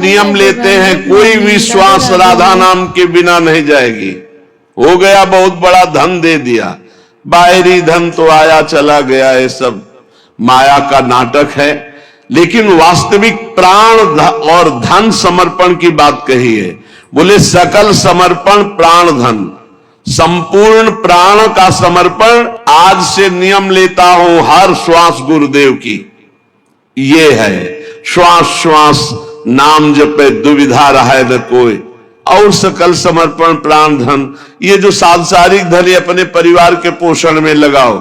नियम लेते हैं, कोई भी श्वास राधा नाम के बिना नहीं जाएगी। हो गया, बहुत बड़ा धन दे दिया, बाहरी धन तो आया चला गया, ये सब माया का नाटक है। लेकिन वास्तविक प्राण और धन समर्पण की बात कही है। बोले सकल समर्पण प्राण धन, संपूर्ण प्राण का समर्पण आज से नियम लेता हूं हर श्वास गुरुदेव की। ये है श्वास श्वास नाम जपे दुविधा रहे न कोई, और सकल समर्पण प्राण धन। ये जो सांसारिक धन है अपने परिवार के पोषण में लगाओ,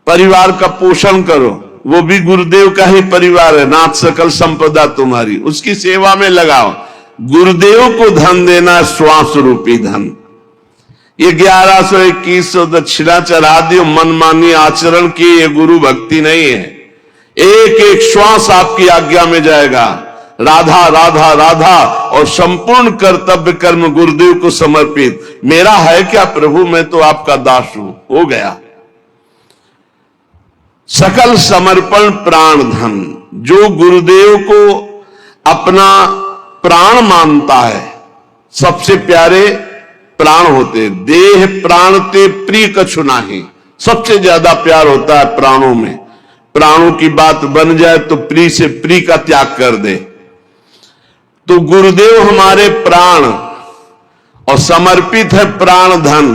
परिवार का पोषण करो, वो भी गुरुदेव का ही परिवार है। नाथ सकल संपदा तुम्हारी, उसकी सेवा में लगाओ। गुरुदेव को धन देना श्वास रूपी धन। ये 1100 2100 दक्षिणा चढ़ा दियो, मनमानी आचरण की, ये गुरु भक्ति नहीं है। एक एक श्वास आपकी आज्ञा में जाएगा, राधा राधा राधा, और संपूर्ण कर्तव्य कर्म गुरुदेव को समर्पित। मेरा है क्या प्रभु, मैं तो आपका दास हूं, हो गया। सकल समर्पण प्राण धन, जो गुरुदेव को अपना प्राण मानता है, सबसे प्यारे प्राण होते, देह प्राण ते प्रिय कछु नाही, सबसे ज्यादा प्यार होता है प्राणों में। प्राणों की बात बन जाए तो प्रिय से प्रिय का त्याग कर दे। तो गुरुदेव हमारे प्राण और समर्पित है प्राण धन,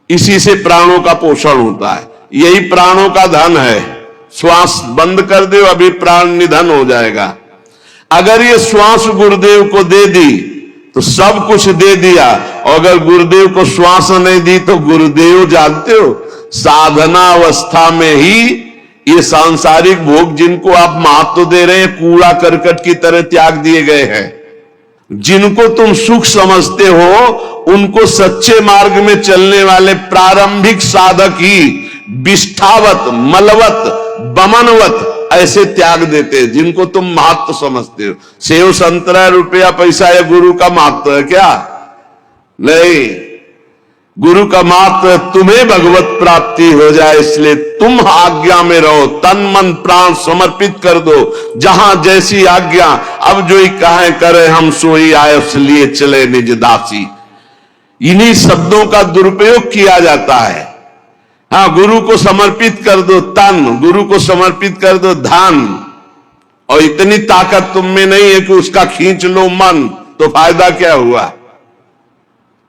इसी से प्राणों का पोषण होता है, यही प्राणों का धन है। श्वास बंद कर दो, अभी प्राण निधन हो जाएगा। अगर ये श्वास गुरुदेव को दे दी तो सब कुछ दे दिया, और अगर गुरुदेव को श्वास नहीं दी तो गुरुदेव जानते हो साधना अवस्था में ही ये सांसारिक भोग जिनको आप महत्व दे रहे हैं, कूड़ा करकट की तरह त्याग दिए गए हैं। जिनको तुम सुख समझते हो उनको सच्चे मार्ग में चलने वाले प्रारंभिक साधक ही विष्ठावत मलवत बमनवत ऐसे त्याग देते, जिनको तुम महत्व समझते हो। सेव संतरा रुपया पैसा या गुरु का महत्व है क्या? नहीं, गुरु का महत्व तुम्हें भगवत प्राप्ति हो जाए, इसलिए तुम आज्ञा में रहो, तन मन प्राण समर्पित कर दो, जहां जैसी आज्ञा। अब जो ही कहे करे हम सोई आए, इसलिए चले निज दासी। इन्हीं शब्दों का दुरुपयोग किया जाता है। हाँ, गुरु को समर्पित कर दो तन, गुरु को समर्पित कर दो धन, और इतनी ताकत तुम में नहीं है कि उसका खींच लो मन, तो फायदा क्या हुआ?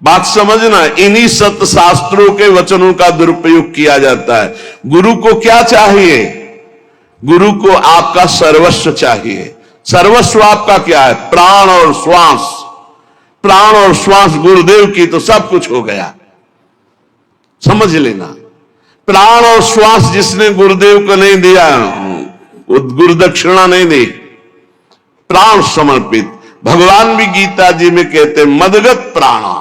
बात समझना, इन्हीं सत्य शास्त्रों के वचनों का दुरुपयोग किया जाता है। गुरु को क्या चाहिए? गुरु को आपका सर्वस्व चाहिए। सर्वस्व आपका क्या है? प्राण और श्वास। प्राण और श्वास गुरुदेव की तो सब कुछ हो गया, समझ लेना। प्राण और श्वास जिसने गुरुदेव को नहीं दिया, गुरु दक्षिणा नहीं दी, प्राण समर्पित। भगवान भी गीता जी में कहते मदगत प्राणा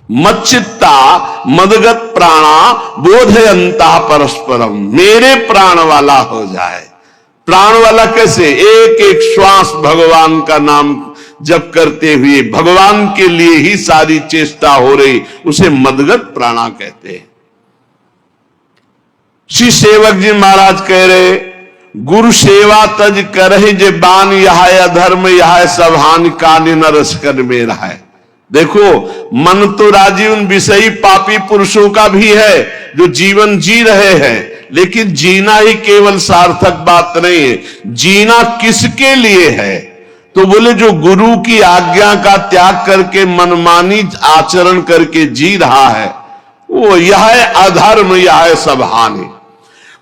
मच्चित्ता मदगत प्राणा बोधयंता परस्परम, मेरे प्राण वाला हो जाए। प्राण वाला कैसे? एक एक श्वास भगवान का नाम जप करते हुए भगवान के लिए ही सारी चेष्टा हो रही, उसे मदगत प्राणा कहते हैं। श्री सेवक जी महाराज कह रहे, गुरु सेवा तज करहि जे बान, यह अधर्म यह सब हानि कानि न रसकन में रहा है। देखो, मन तो राजी उन विषयी पापी पुरुषों का भी है जो जीवन जी रहे हैं, लेकिन जीना ही केवल सार्थक बात नहीं है। जीना किसके लिए है? तो बोले जो गुरु की आज्ञा का त्याग करके मनमानी आचरण करके जी रहा है, वो यह अधर्म यह सब हानि।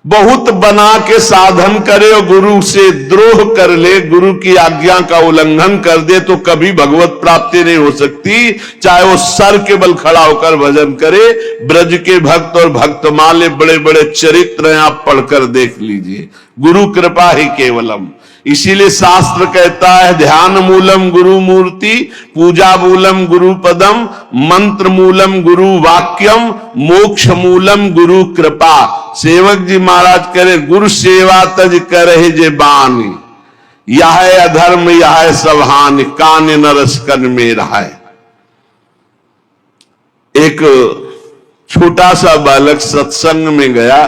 बहुत बना के साधन करे और गुरु से द्रोह कर ले, गुरु की आज्ञा का उल्लंघन कर दे, तो कभी भगवत प्राप्ति नहीं हो सकती। चाहे वो सर के बल खड़ा होकर भजन करे। ब्रज के भक्त और भक्तमाले बड़े बड़े चरित्र हैं, आप पढ़कर देख लीजिए। गुरु कृपा ही केवलम। इसीलिए शास्त्र कहता है ध्यान मूलम गुरु मूर्ति, पूजा मूलम गुरु पदम, मंत्र मूलम गुरु वाक्यम, मोक्ष मूलम गुरु कृपा। सेवक जी महाराज करे गुरु सेवा तज करे जे बानी, यह अधर्म यह सब हानि कान नरस कन में रहा है। एक छोटा सा बालक सत्संग में गया,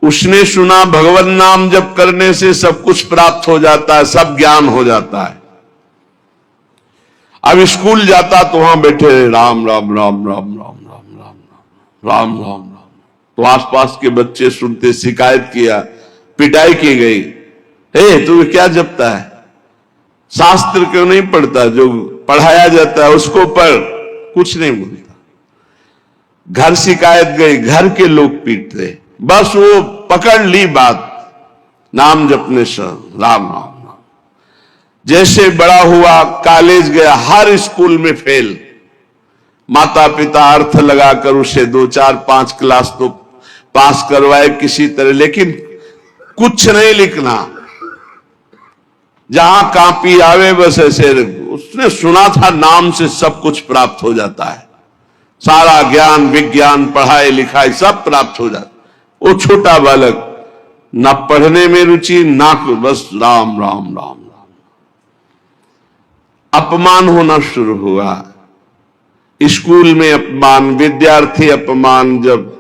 उसने सुना भगवान नाम जप करने से सब कुछ प्राप्त हो जाता है, सब ज्ञान हो जाता है। अब स्कूल जाता तो वहां बैठे राम राम राम राम राम राम राम राम राम राम। तो आसपास के बच्चे सुनते, शिकायत किया, पिटाई की गई, हे तू क्या जपता है, शास्त्र क्यों नहीं पढ़ता, जो पढ़ाया जाता है उसको पढ़। कुछ नहीं बोलता। घर शिकायत गई, घर के लोग पीटते, बस वो पकड़ ली बात, नाम जपने से राम राम राम। जैसे बड़ा हुआ, कॉलेज गया, हर स्कूल में फेल। माता पिता अर्थ लगाकर उसे 2 4 5 क्लास तो पास करवाए किसी तरह, लेकिन कुछ नहीं लिखना। जहां कापी आवे बस ऐसे, उसने सुना था नाम से सब कुछ प्राप्त हो जाता है, सारा ज्ञान विज्ञान पढ़ाई लिखाई सब प्राप्त हो जाता। वो छोटा बालक, ना पढ़ने में रुचि ना, बस राम राम राम राम। अपमान होना शुरू हुआ, स्कूल में अपमान, विद्यार्थी अपमान, जब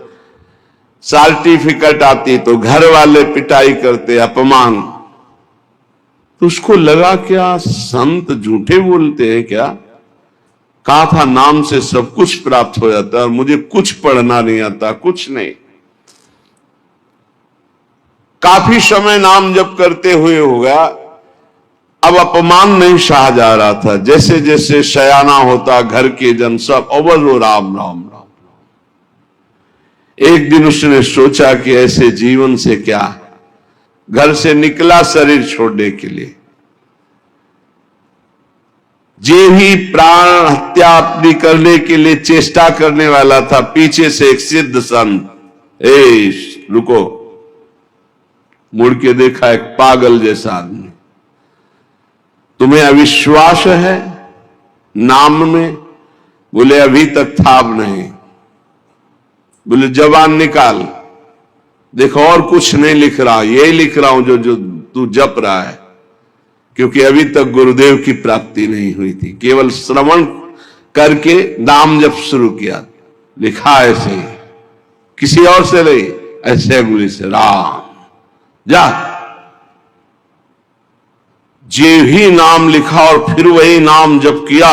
सर्टिफिकेट आती तो घर वाले पिटाई करते, अपमान। तो उसको लगा क्या संत झूठे बोलते हैं क्या, कहा था नाम से सब कुछ प्राप्त हो जाता है और मुझे कुछ पढ़ना नहीं आता, कुछ नहीं। काफी समय नाम जप करते हुए हो गया, अब अपमान नहीं सहा जा रहा था। जैसे जैसे शयाना होता, घर के जन सब अवल वो राम राम राम। एक दिन उसने सोचा कि ऐसे जीवन से क्या, घर से निकला शरीर छोड़ने के लिए। जे ही प्राण हत्या अपनी करने के लिए चेष्टा करने वाला था, पीछे से एक सिद्ध संत, ए रुको, मुड़ के देखा एक पागल जैसा आदमी, तुम्हें अविश्वास है नाम में? बोले अभी तक था, अब नहीं। बोले जबान निकाल, देखो और कुछ नहीं लिख रहा, यही लिख रहा हूं जो तू जप रहा है, क्योंकि अभी तक गुरुदेव की प्राप्ति नहीं हुई थी। केवल श्रवण करके नाम जप शुरू किया, लिखा ऐसे ही, किसी और से नहीं, ऐसे गुरु से राम जा। जे ही नाम लिखा और फिर वही नाम जप किया,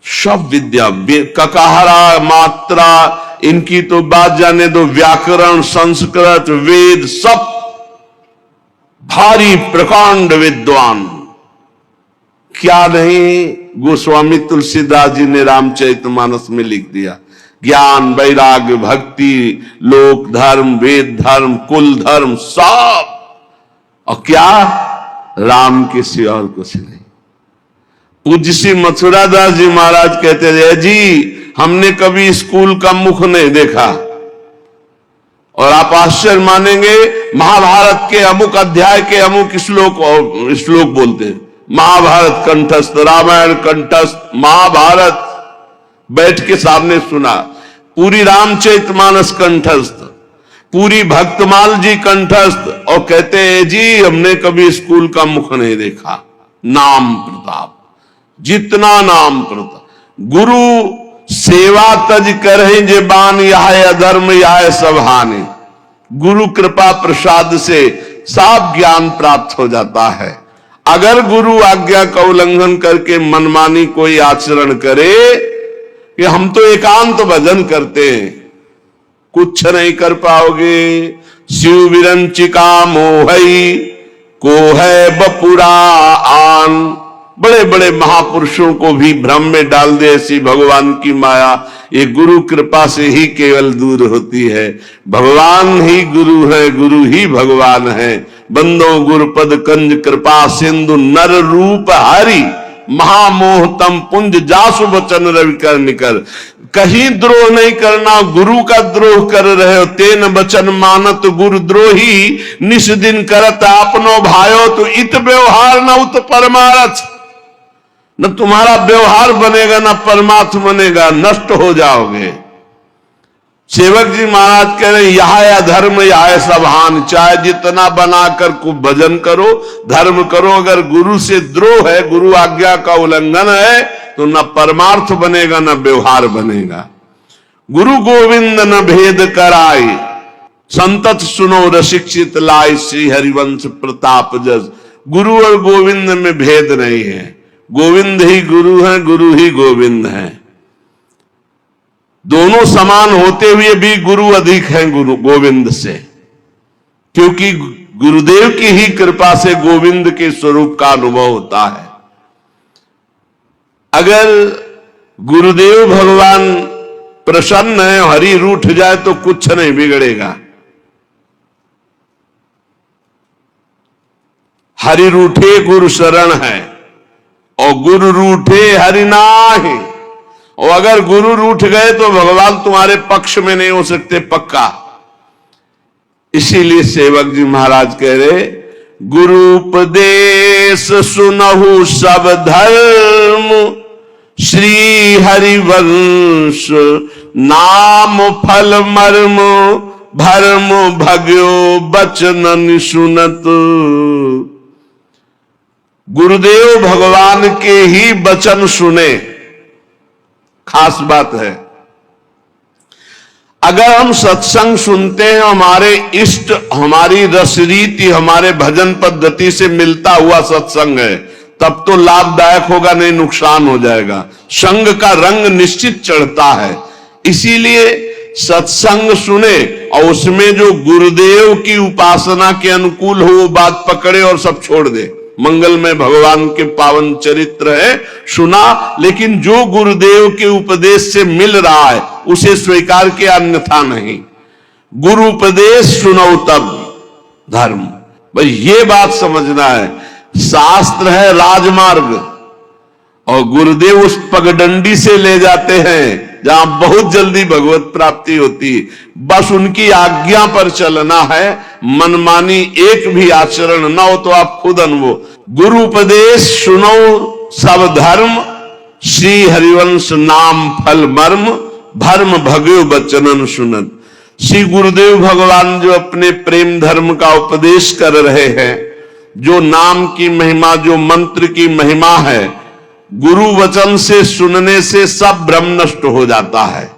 सब विद्या, ककाहरा मात्रा इनकी तो बात जाने दो, व्याकरण संस्कृत वेद सब, भारी प्रकांड विद्वान। क्या नहीं गोस्वामी तुलसीदास जी ने रामचरितमानस में लिख दिया, ज्ञान वैराग्य भक्ति लोक धर्म वेद धर्म कुल धर्म सब, और क्या राम के सिवा और कुछ नहीं। पूज्य श्री मथुरा दास जी महाराज कहते थे, जी हमने कभी स्कूल का मुख नहीं देखा, और आप आश्चर्य मानेंगे, महाभारत के अमुक अध्याय के अमुक श्लोक बोलते, महाभारत कंठस्थ, रामायण कंठस्थ, महाभारत बैठ के सामने सुना, पूरी रामचरितमानस कंठस्थ, पूरी भक्तमाल जी कंठस्थ, और कहते हैं जी हमने कभी स्कूल का मुख नहीं देखा। नाम प्रताप, जितना नाम प्रताप। गुरु सेवा तज करहि जे बान, यह अधर्म यह सब हानि। गुरु कृपा प्रसाद से सब ज्ञान प्राप्त हो जाता है। अगर गुरु आज्ञा का उल्लंघन करके मनमानी कोई आचरण करे कि हम तो एकांत भजन करते हैं, कुछ नहीं कर पाओगे। शिव विरंचिका मोहई को है बपुरा आन। बड़े बड़े महापुरुषों को भी भ्रम में डाल दे ऐसी भगवान की माया, ये गुरु कृपा से ही केवल दूर होती है। भगवान ही गुरु है, गुरु ही भगवान है। बंदो गुरुपद कंज कृपा सिंधु नर रूप हरि, महामोहतम पुंज जासु वचन रवि कर निकर। कहीं द्रोह नहीं करना, गुरु का द्रोह कर रहे हो, तेन वचन मानत गुरु द्रोही, निस दिन करत आपनो भायो, तो इत व्यवहार न उत परमारथ। न तुम्हारा व्यवहार बनेगा न परमार्थ बनेगा, नष्ट हो जाओगे। सेवक जी महाराज कह रहे यह अधर्म यह सब हानि, चाहे जितना बनाकर खूब भजन करो धर्म करो, अगर गुरु से द्रोह है, गुरु आज्ञा का उल्लंघन है, तो न परमार्थ बनेगा न व्यवहार बनेगा। गुरु गोविंद न भेद कराई, संतत सुनो रसिक चित लाय श्री हरिवंश प्रताप जस। गुरु और गोविंद में भेद नहीं है, गोविंद ही गुरु है, गुरु ही गोविंद है। दोनों समान होते हुए भी गुरु अधिक है गुरु गोविंद से, क्योंकि गुरुदेव की ही कृपा से गोविंद के स्वरूप का अनुभव होता है। अगर गुरुदेव भगवान प्रसन्न है, हरि रूठ जाए तो कुछ नहीं बिगड़ेगा। हरि रूठे गुरु शरण है और गुरु रूठे हरि नाहि। और अगर गुरु रूठ गए तो भगवान तुम्हारे पक्ष में नहीं हो सकते पक्का। इसीलिए सेवक जी महाराज कह रहे, गुरु उपदेश सुनहु सब धर्म, श्री हरिवंश नाम फल मर्म, भरम भग्यो बचन सुनत। गुरुदेव भगवान के ही वचन सुने, खास बात है। अगर हम सत्संग सुनते हैं, हमारे इष्ट, हमारी रसरीति, हमारे भजन पद्धति से मिलता हुआ सत्संग है, तब तो लाभदायक होगा, नहीं नुकसान हो जाएगा। संग का रंग निश्चित चढ़ता है। इसीलिए सत्संग सुने और उसमें जो गुरुदेव की उपासना के अनुकूल हो वो बात पकड़े और सब छोड़ दे। मंगलमय भगवान के पावन चरित्र है, सुना, लेकिन जो गुरुदेव के उपदेश से मिल रहा है उसे स्वीकार किया, अन्यथा नहीं। गुरु उपदेश सुनो तब धर्म, भाई ये बात समझना है। शास्त्र है राजमार्ग और गुरुदेव उस पगडंडी से ले जाते हैं जहां बहुत जल्दी भगवत प्राप्ति होती है। बस उनकी आज्ञा पर चलना है, मनमानी एक भी आचरण ना हो तो आप खुद अनुभव। गुरु उपदेश सुनो सब धर्म, श्री हरिवंश नाम फल मर्म, भर्म भग्यो बचनन सुनत। श्री गुरुदेव भगवान जो अपने प्रेम धर्म का उपदेश कर रहे हैं, जो नाम की महिमा, जो मंत्र की महिमा है, गुरु वचन से सुनने से सब भ्रम नष्ट हो जाता है।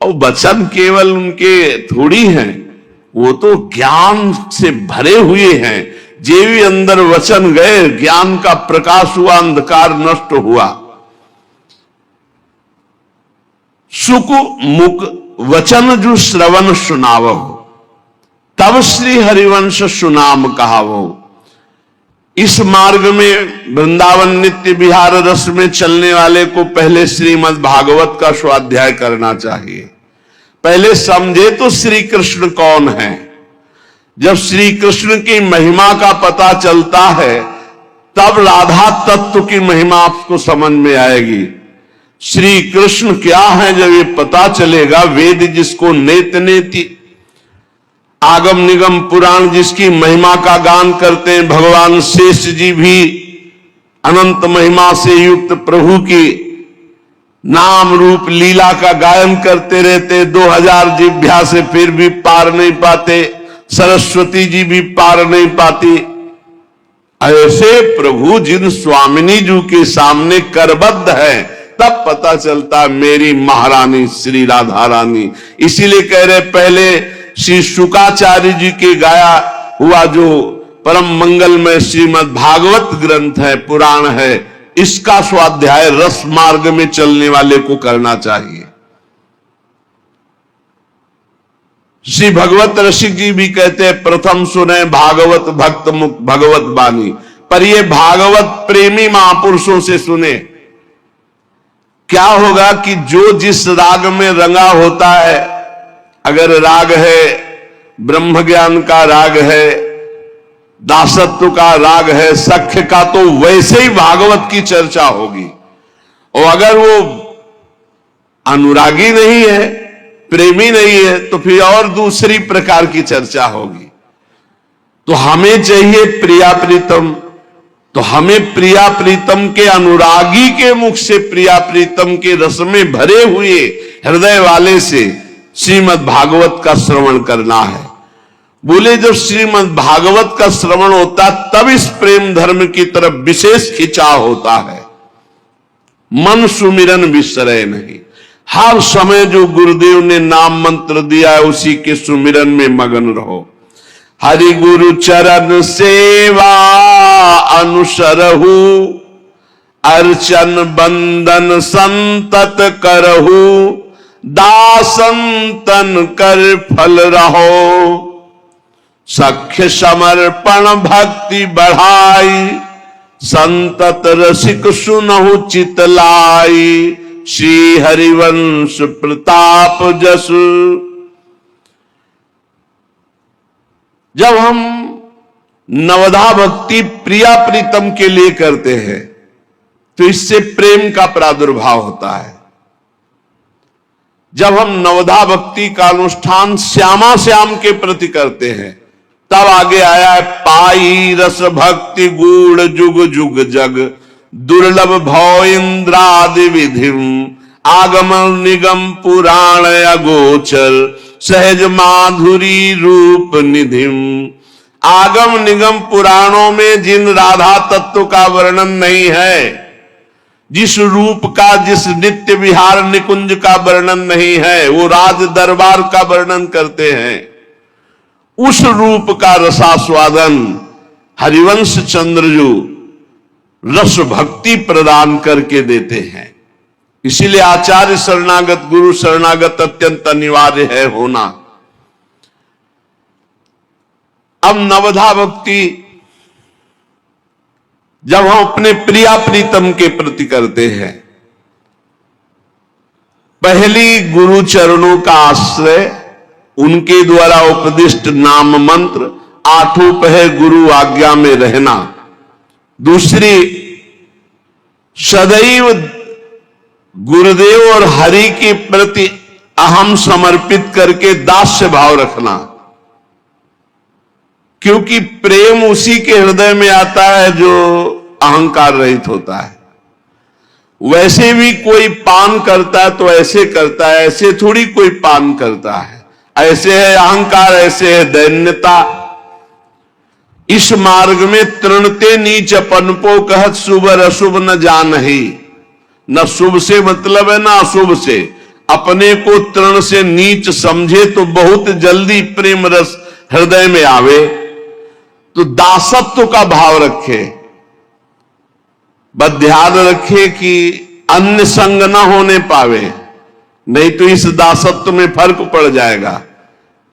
और वचन केवल उनके थोड़ी हैं, वो तो ज्ञान से भरे हुए हैं। जे भी अंदर वचन गए, ज्ञान का प्रकाश हुआ, अंधकार नष्ट हुआ। सुख मुख वचन जो श्रवण सुनावो, तब श्री हरिवंश सुनाम कहावो। इस मार्ग में वृंदावन नित्य विहार रस में चलने वाले को पहले श्रीमद् भागवत का स्वाध्याय करना चाहिए। पहले समझे तो श्री कृष्ण कौन है। जब श्री कृष्ण की महिमा का पता चलता है, तब राधा तत्व की महिमा आपको समझ में आएगी। श्री कृष्ण क्या है जब ये पता चलेगा, वेद जिसको नेत नेति, आगम निगम पुराण जिसकी महिमा का गान करते हैं, भगवान शेष जी भी अनंत महिमा से युक्त प्रभु की नाम रूप लीला का गायन करते रहते, 2000 जिभ्या से फिर भी पार नहीं पाते, सरस्वती जी भी पार नहीं पाती। ऐसे प्रभु जिन स्वामिनी जी के सामने करबद्ध है, तब पता चलता मेरी महारानी श्री राधा रानी। इसीलिए कह रहे, पहले श्री शुकाचार्य जी के गाया हुआ जो परम मंगलमय श्रीमद् भागवत ग्रंथ है, पुराण है, इसका स्वाध्याय रस मार्ग में चलने वाले को करना चाहिए। श्री भगवत रसिक जी भी कहते हैं, प्रथम सुने भागवत भक्त मुक्त भगवत बानी। पर ये भागवत प्रेमी महापुरुषों से सुने। क्या होगा कि जो जिस राग में रंगा होता है, अगर राग है ब्रह्म ज्ञान का राग है, दासत्व का राग है, सख्य का, तो वैसे ही भागवत की चर्चा होगी। और अगर वो अनुरागी नहीं है, प्रेमी नहीं है, तो फिर और दूसरी प्रकार की चर्चा होगी। तो हमें चाहिए प्रिया प्रीतम, तो हमें प्रिया प्रीतम के अनुरागी के मुख से, प्रिया प्रीतम के रस में भरे हुए हृदय वाले से श्रीमद् भागवत का श्रवण करना है। बोले जब श्रीमद् भागवत का श्रवण होता, तब इस प्रेम धर्म की तरफ विशेष खिंचाव होता है। मन सुमिरन विसरे नहीं। हर समय जो गुरुदेव ने नाम मंत्र दिया है उसी के सुमिरन में मगन रहो। हरि गुरु चरण सेवा अनुसरहु, अर्चन बंदन संतत करहु, दासंतन कर फल रहो। सख्य समर्पण भक्ति बढ़ाई, संतत रसिक सुनहु चितलाई। श्री हरिवंश प्रताप जस। जब हम नवधा भक्ति प्रिया प्रीतम के लिए करते हैं तो इससे प्रेम का प्रादुर्भाव होता है। जब हम नवधा भक्ति का अनुष्ठान श्यामा श्याम के प्रति करते हैं तब आगे आया है पाई रस भक्ति गूढ़ जुग जुग जग, दुर्लभ भव इंद्रादि विधिम, आगम निगम पुराण अगोचर, सहज माधुरी रूप निधिम। आगम निगम पुराणों में जिन राधा तत्व का वर्णन नहीं है, जिस रूप का, जिस नित्य विहार निकुंज का वर्णन नहीं है, वो राज दरबार का वर्णन करते हैं। उस रूप का रसास्वादन हरिवंश चंद्रजू रस भक्ति प्रदान करके देते हैं। इसीलिए आचार्य शरणागत, गुरु शरणागत अत्यंत अनिवार्य है होना। अब नवधा भक्ति जब हम अपने प्रिया प्रीतम के प्रति करते हैं, पहली गुरु चरणों का आश्रय, उनके द्वारा उपदिष्ट नाम मंत्र, आठों पहर गुरु आज्ञा में रहना। दूसरी, सदैव गुरुदेव और हरि के प्रति अहम समर्पित करके दास्य भाव रखना, क्योंकि प्रेम उसी के हृदय में आता है जो अहंकार रहित होता है। वैसे भी कोई पान करता है तो ऐसे करता है, ऐसे थोड़ी कोई पान करता है। ऐसे है अहंकार, ऐसे है दैन्यता। इस मार्ग में तृणते नीच पनपो कहत, शुभ अशुभ न जानहि। न शुभ से मतलब है ना अशुभ से। अपने को तृण से नीच समझे तो बहुत जल्दी प्रेम रस हृदय में आवे। तो दासत्व का भाव रखे, बस ध्यान रखे कि अन्य संग न होने पावे, नहीं तो इस दासत्व में फर्क पड़ जाएगा।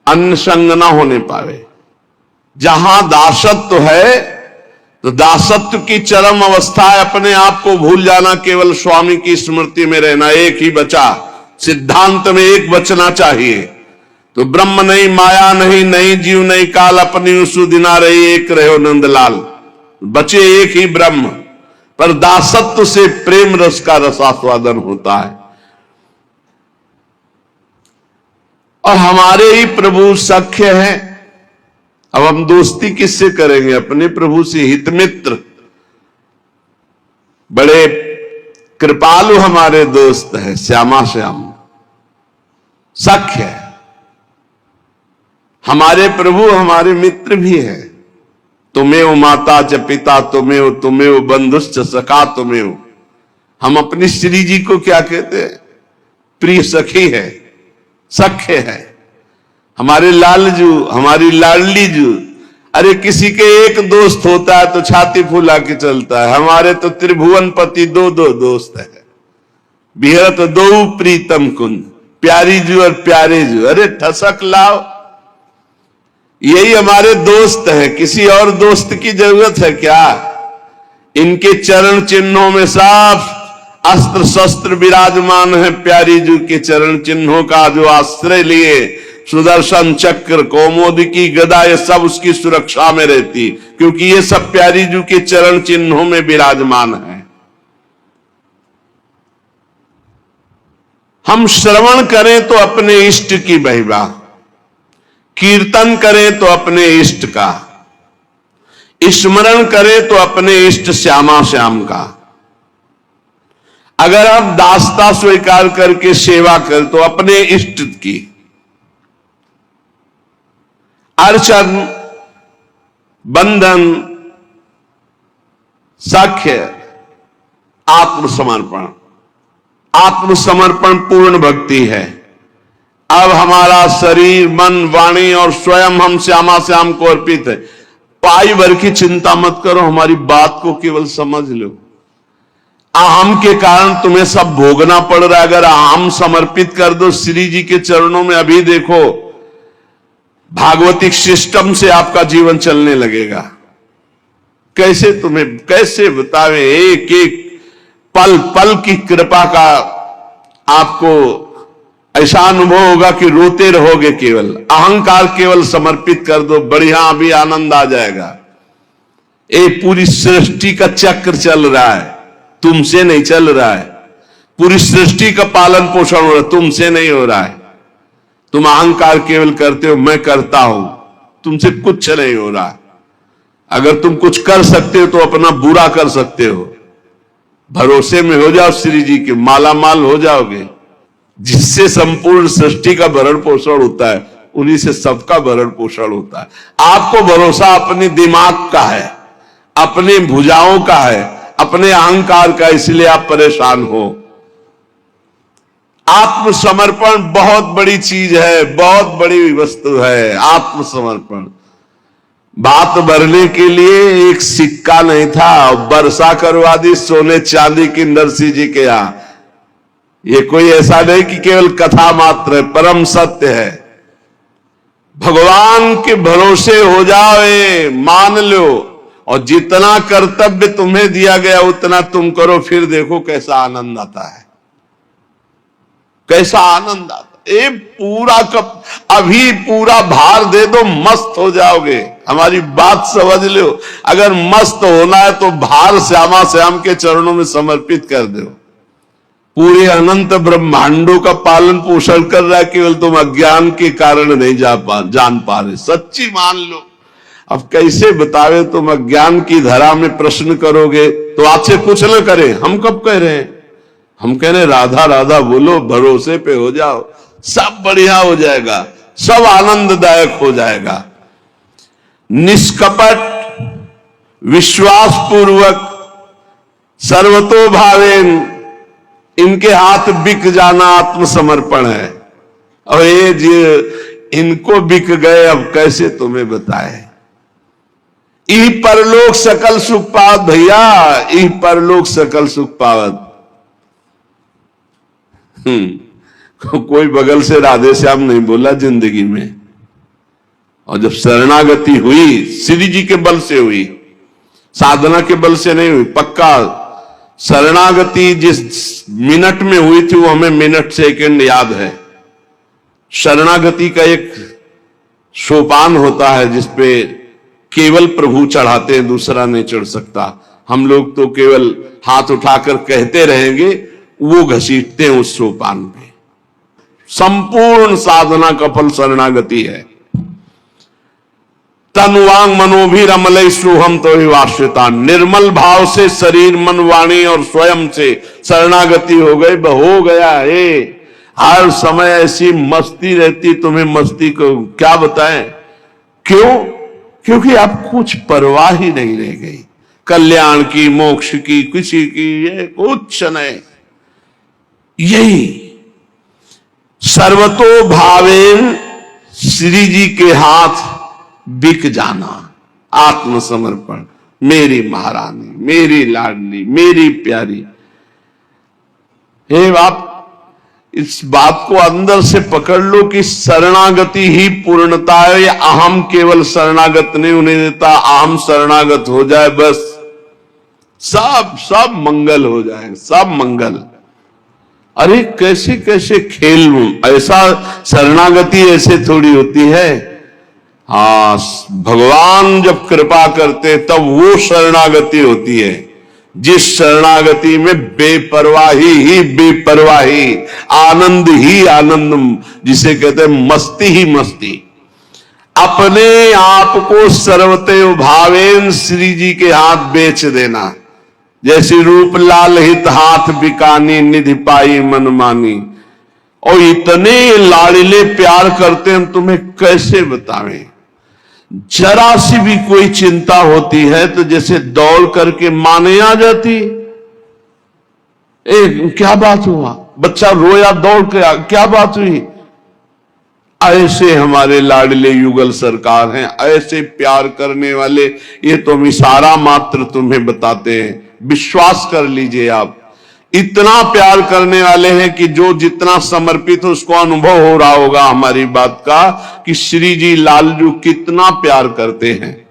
अन्य संग न होने पावे। जहां दासत्व है तो दासत्व की चरम अवस्था है अपने आप को भूल जाना, केवल स्वामी की स्मृति में रहना। एक ही बचा, सिद्धांत में एक बचना चाहिए। तो ब्रह्म नहीं, माया नहीं, नहीं जीव नहीं काल, अपनी सुदिना रही एक रहो नंदलाल। बचे एक ही ब्रह्म, पर दासत्व से प्रेम रस का रसास्वादन होता है। और हमारे ही प्रभु सख्य हैं। अब हम दोस्ती किससे करेंगे? अपने प्रभु से। हित मित्र बड़े कृपालु हमारे दोस्त हैं, श्यामा श्याम सख्य है। हमारे प्रभु हमारे मित्र भी हैं। तुमेव माता च पिता तुमेव, तुमेव बंधुश्च सखा तुमेव। हम अपनी श्री जी को क्या कहते हैं? प्रिय सखी है, सख्य है। हमारे लालजू, हमारी लाडली जू। अरे किसी के एक दोस्त होता है तो छाती फुला के चलता है। हमारे तो त्रिभुवन पति दो दो दोस्त है। बिहरत दो प्रीतम कुंज, प्यारी जू और प्यारे जू। अरे ठसक लाओ, यही हमारे दोस्त है। किसी और दोस्त की जरूरत है क्या? इनके चरण चिन्हों में साफ अस्त्र शस्त्र विराजमान है। प्यारी जू के चरण चिन्हों का जो आश्रय लिए, सुदर्शन चक्र, कौमोदकी गदा, ये सब उसकी सुरक्षा में रहती, क्योंकि ये सब प्यारी जू के चरण चिन्हों में विराजमान है। हम श्रवण करें तो अपने इष्ट की महिमा, कीर्तन करें तो अपने इष्ट का, स्मरण करें तो अपने इष्ट श्यामा श्याम का। अगर हम दासता स्वीकार करके सेवा करें तो अपने इष्ट की। अर्चन, बंधन, साख्य, आत्मसमर्पण, आत्मसमर्पण पूर्ण भक्ति है। अब हमारा शरीर, मन, वाणी और स्वयं हम श्यामा श्याम को अर्पित है। पाई भर की चिंता मत करो, हमारी बात को केवल समझ लो। अहम के कारण तुम्हें सब भोगना पड़ रहा है। अगर अहम समर्पित कर दो श्री जी के चरणों में, अभी देखो भागवतिक सिस्टम से आपका जीवन चलने लगेगा। कैसे तुम्हें कैसे बतावे, एक एक पल पल की कृपा का आपको ऐसा अनुभव होगा कि रोते रहोगे। केवल अहंकार केवल समर्पित कर दो, बढ़िया अभी आनंद आ जाएगा। ये पूरी सृष्टि का चक्र चल रहा है, तुमसे नहीं चल रहा है। पूरी सृष्टि का पालन पोषण हो रहा है, तुमसे नहीं हो रहा है। तुम अहंकार केवल करते हो, मैं करता हूं, तुमसे कुछ नहीं हो रहा है। अगर तुम कुछ कर सकते हो तो अपना बुरा कर सकते हो। भरोसे में हो जाओ श्री जी के, माला माल हो जाओगे। जिससे संपूर्ण सृष्टि का भरण पोषण होता है, उन्हीं से सबका भरण पोषण होता है। आपको भरोसा अपने दिमाग का है, अपने भुजाओं का है, अपने अहंकार का, इसलिए आप परेशान हो। आत्मसमर्पण बहुत बड़ी चीज है, बहुत बड़ी वस्तु है आत्मसमर्पण। बात भरने के लिए एक सिक्का नहीं था, वर्षा करवा दी सोने चांदी की नरसिंह जी के यहां। ये कोई ऐसा नहीं कि केवल कथा मात्र है, परम सत्य है। भगवान के भरोसे हो जाओ, मान लो, और जितना कर्तव्य तुम्हें दिया गया उतना तुम करो, फिर देखो कैसा आनंद आता है, कैसा आनंद आता है। ये पूरा कप अभी पूरा भार दे दो, मस्त हो जाओगे। हमारी बात समझ लो। अगर मस्त होना है तो भार श्यामा श्याम के चरणों में समर्पित कर दो। पूरे अनंत ब्रह्मांडों का पालन पोषण कर रहा है, केवल तुम अज्ञान के कारण नहीं जान पा रहे। सच्ची मान लो। अब कैसे बतावे, तुम अज्ञान की धरा में प्रश्न करोगे तो आपसे कुछ न करें। हम कब कह रहे हैं? हम कह रहे राधा राधा बोलो, भरोसे पे हो जाओ, सब बढ़िया हो जाएगा, सब आनंददायक हो जाएगा। निष्कपट विश्वास पूर्वक सर्वतोभावेन इनके हाथ बिक जाना आत्मसमर्पण है। और ये जी इनको बिक गए, अब कैसे तुम्हें बताए। ई परलोक सकल सुख पावत भैया, ई परलोक सकल सुख पावत। कोई बगल से राधे श्याम नहीं बोला जिंदगी में। और जब शरणागति हुई, श्री जी के बल से हुई, साधना के बल से नहीं हुई। पक्का शरणागति जिस मिनट में हुई थी वो हमें मिनट सेकंड याद है। शरणागति का एक सोपान होता है जिसपे केवल प्रभु चढ़ाते हैं, दूसरा नहीं चढ़ सकता। हम लोग तो केवल हाथ उठाकर कहते रहेंगे, वो घसीटते हैं उस सोपान पे। संपूर्ण साधना का फल शरणागति है। तन वांग मनोभिरमलय सुहम तो ही वाश्यता। निर्मल भाव से शरीर, मन, वाणी और स्वयं से शरणागति हो गई, हो गया है। हर समय ऐसी मस्ती रहती, तुम्हें मस्ती को क्या बताएं। क्यों? क्योंकि आप कुछ परवाह ही नहीं रह गई, कल्याण की, मोक्ष की, किसी की, ये कुछ नहीं। यही सर्वतो भावेन श्री जी के हाथ बिक जाना, आत्मसमर्पण। मेरी महारानी, मेरी लाडली, मेरी प्यारी। हे आप इस बात को अंदर से पकड़ लो कि शरणागति ही पूर्णता है। या अहम केवल शरणागत नहीं होने देता, अहम शरणागत हो जाए बस सब मंगल हो जाए, सब मंगल। अरे कैसे कैसे खेल, ऐसा शरणागति ऐसे थोड़ी होती है। हाँ, भगवान जब कृपा करते तब वो शरणागति होती है जिस शरणागति में बेपरवाही ही बेपरवाही, आनंद ही आनंद, जिसे कहते हैं मस्ती ही मस्ती। अपने आप को सर्वते भावेन श्री जी के हाथ बेच देना। जैसे रूप लाल हित हाथ बिकानी, निधि पाई मन मानी। और इतने लाड़िले प्यार करते हैं, तुम्हें कैसे बतावें। जरा सी भी कोई चिंता होती है तो जैसे दौड़ करके माने आ जाती। क्या बात हुआ, बच्चा रोया दौड़ के क्या बात हुई? ऐसे हमारे लाडले युगल सरकार हैं, ऐसे प्यार करने वाले, ये तो हम इशारा मात्र तुम्हें बताते हैं, विश्वास कर लीजिए आप। इतना प्यार करने वाले हैं कि जो जितना समर्पित हो उसको अनुभव हो रहा होगा हमारी बात का कि श्री जी लालजू कितना प्यार करते हैं।